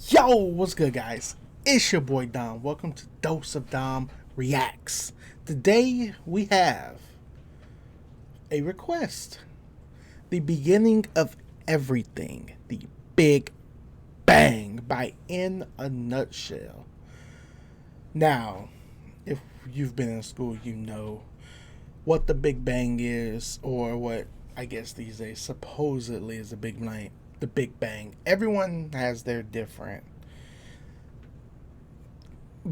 Yo, what's good, guys? It's your boy Dom. Welcome to Dose of Dom Reacts. Today we have a request. The beginning of everything. The Big Bang by In a Nutshell. Now, if you've been in school, you know what the Big Bang is, or what I guess these days supposedly is the Big Bang. The Big Bang. Everyone has their different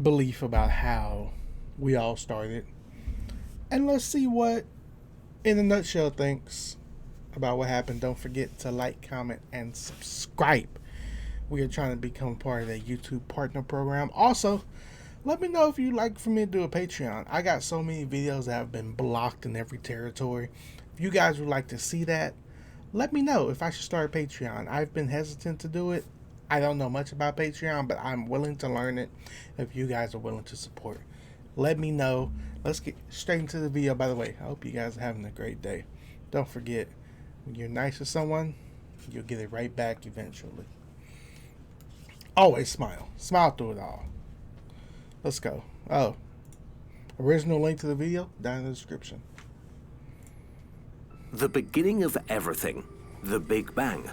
belief about how we all started. And let's see what In a Nutshell thinks about what happened. Don't forget to like, comment, and subscribe. We are trying to become part of that YouTube partner program. Also, let me know if you'd like for me to do a Patreon. I got so many videos that have been blocked in every territory. If you guys would like to see that, let me know if I should start a Patreon. I've been hesitant to do it. I don't know much about Patreon, but I'm willing to learn it if you guys are willing to support. Let me know. Let's get straight into the video. By the way, I hope you guys are having a great day. Don't forget, when you're nice to someone, you'll get it right back eventually. Always smile. Smile through it all. Let's go. Oh, original link to the video down in the description. The beginning of everything, the Big Bang.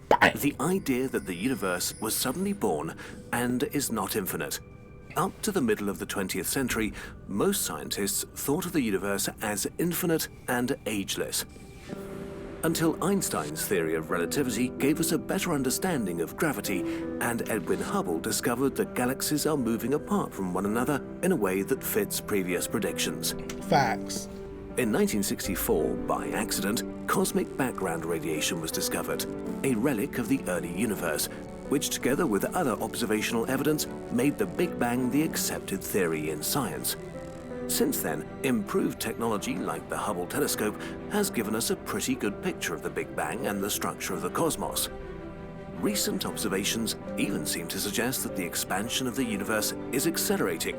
Bang. The idea that the universe was suddenly born and is not infinite. Up to the middle of the 20th century, most scientists thought of the universe as infinite and ageless. Until Einstein's theory of relativity gave us a better understanding of gravity, and Edwin Hubble discovered that galaxies are moving apart from one another in a way that fits previous predictions. Facts. In 1964, by accident, cosmic background radiation was discovered, a relic of the early universe, which together with other observational evidence made the Big Bang the accepted theory in science. Since then, improved technology like the Hubble telescope has given us a pretty good picture of the Big Bang and the structure of the cosmos. Recent observations even seem to suggest that the expansion of the universe is accelerating.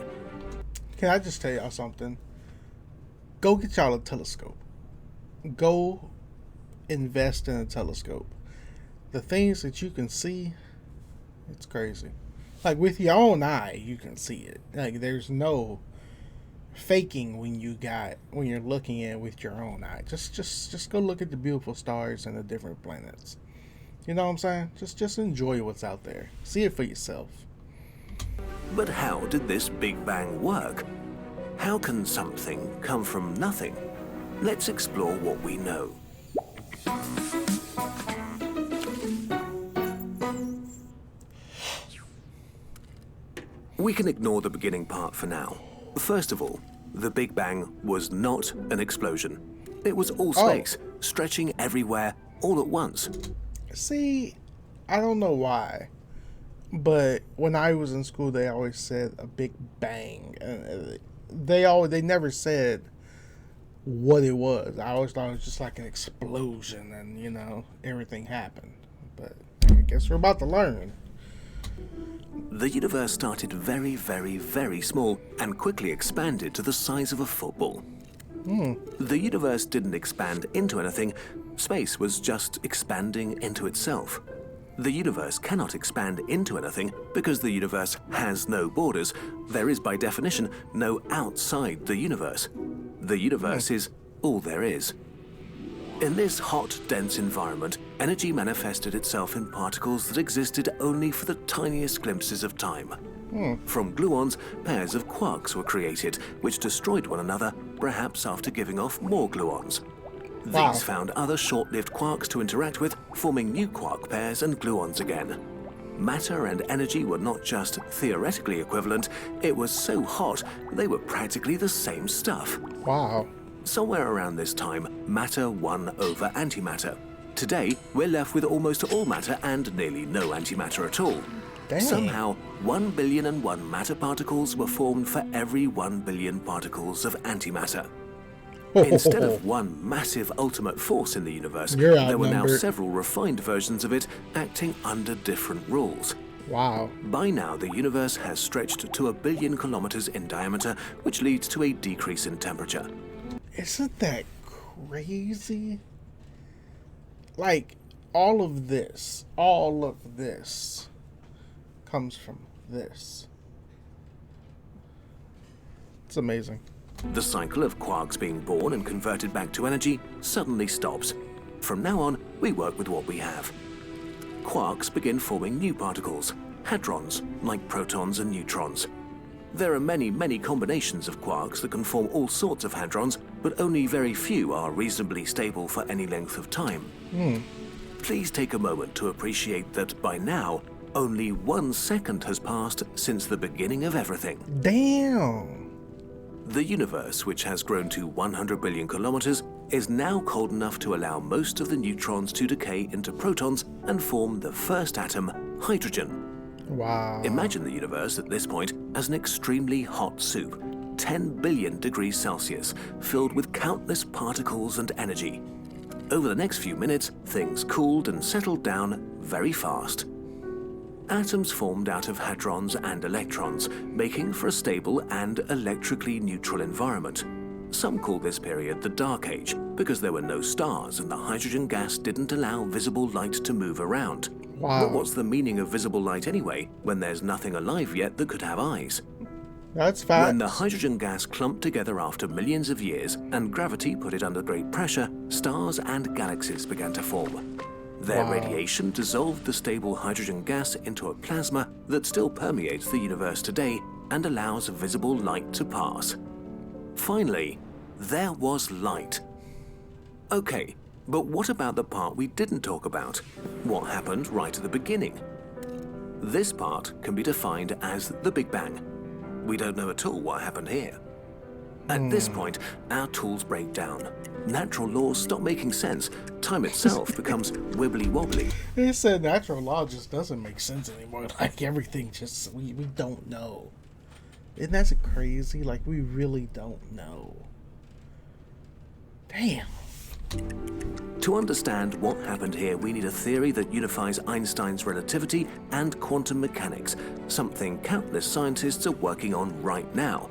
Can I just tell y'all something? Go get y'all a telescope. Go invest in a telescope. The things that you can see, it's crazy. Like with your own eye, you can see it. Like there's no faking when you're looking at it with your own eye. Just go look at the beautiful stars and the different planets. You know what I'm saying? Just enjoy what's out there. See it for yourself. But how did this Big Bang work? How can something come from nothing? Let's explore what we know. We can ignore the beginning part for now. First of all, the Big Bang was not an explosion. It was all space, stretching everywhere, all at once. See, I don't know why, but when I was in school, they always said a Big Bang. They never said what it was. I always thought it was just like an explosion and, everything happened. But I guess we're about to learn. The universe started very, very, very small and quickly expanded to the size of a football. The universe didn't expand into anything. Space was just expanding into itself. The universe cannot expand into anything because the universe has no borders. There is, by definition, no outside the universe. The universe is all there is. In this hot, dense environment, energy manifested itself in particles that existed only for the tiniest glimpses of time. From gluons, pairs of quarks were created, which destroyed one another, perhaps after giving off more gluons. Wow. These found other short-lived quarks to interact with, forming new quark pairs and gluons again. Matter and energy were not just theoretically equivalent, it was so hot they were practically the same stuff. Wow. Somewhere around this time, matter won over antimatter. Today, we're left with almost all matter and nearly no antimatter at all. Dang. Somehow, 1,000,001,001 matter particles were formed for every 1 billion particles of antimatter. Instead of one massive ultimate force in the universe, there were now outnumbered. several refined versions of it acting under different rules. Wow. By now, the universe has stretched to 1 billion kilometers in diameter, which leads to a decrease in temperature. Isn't that crazy? Like, all of this comes from this. It's amazing. The cycle of quarks being born and converted back to energy suddenly stops. From now on, we work with what we have. Quarks begin forming new particles, hadrons, like protons and neutrons. There are many, many combinations of quarks that can form all sorts of hadrons, but only very few are reasonably stable for any length of time. Please take a moment to appreciate that by now, only 1 second has passed since the beginning of everything. Damn. The universe, which has grown to 100 billion kilometers, is now cold enough to allow most of the neutrons to decay into protons and form the first atom, hydrogen. Wow. Imagine the universe at this point as an extremely hot soup, 10 billion degrees Celsius, filled with countless particles and energy. Over the next few minutes, things cooled and settled down very fast. Atoms formed out of hadrons and electrons, making for a stable and electrically neutral environment. Some call this period the Dark Age, because there were no stars and the hydrogen gas didn't allow visible light to move around. Wow. But what's the meaning of visible light anyway, when there's nothing alive yet that could have eyes? That's facts. When the hydrogen gas clumped together after millions of years and gravity put it under great pressure, stars and galaxies began to form. Their radiation dissolved the stable hydrogen gas into a plasma that still permeates the universe today and allows visible light to pass. Finally, there was light. Okay, but what about the part we didn't talk about? What happened right at the beginning? This part can be defined as the Big Bang. We don't know at all what happened here. At this point, our tools break down. Natural laws stop making sense. Time itself becomes wibbly-wobbly. They said natural law just doesn't make sense anymore. Like everything just, we don't know. Isn't that crazy? Like we really don't know. Damn. To understand what happened here, we need a theory that unifies Einstein's relativity and quantum mechanics, something countless scientists are working on right now.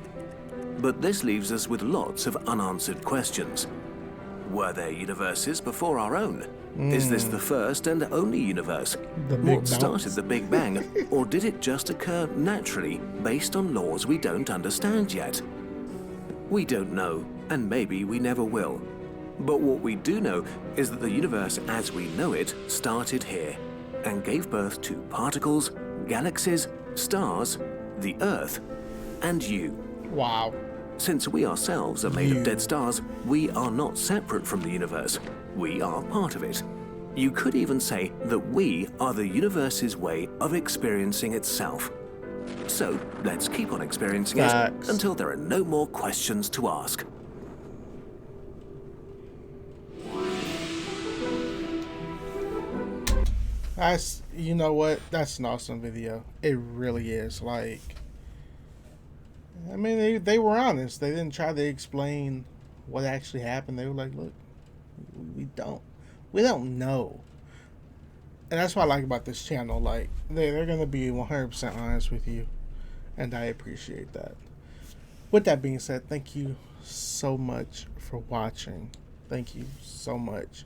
But this leaves us with lots of unanswered questions. Were there universes before our own? Is this the first and only universe? What started the Big Bang? Or did it just occur naturally based on laws we don't understand yet? We don't know, and maybe we never will. But what we do know is that the universe as we know it started here and gave birth to particles, galaxies, stars, the Earth, and you. Wow. Since we ourselves are made of dead stars, we are not separate from the universe. We are part of it. You could even say that we are the universe's way of experiencing itself. So let's keep on experiencing it until there are no more questions to ask. You know what? That's an awesome video. It really is. Like, I mean, they were honest. They didn't try to explain what actually happened. They were like, look, we don't know. And that's what I like about this channel. Like, they're going to be 100% honest with you. And I appreciate that. With that being said, thank you so much for watching. Thank you so much.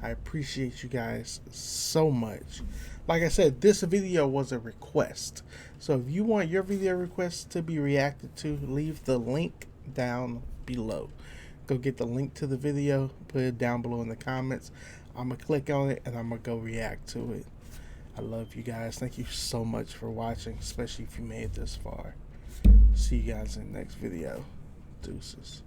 I appreciate you guys so much. Like I said, this video was a request. So if you want your video requests to be reacted to, leave the link down below. Go get the link to the video, put it down below in the comments. I'm going to click on it and I'm going to go react to it. I love you guys. Thank you so much for watching, especially if you made it this far. See you guys in the next video. Deuces.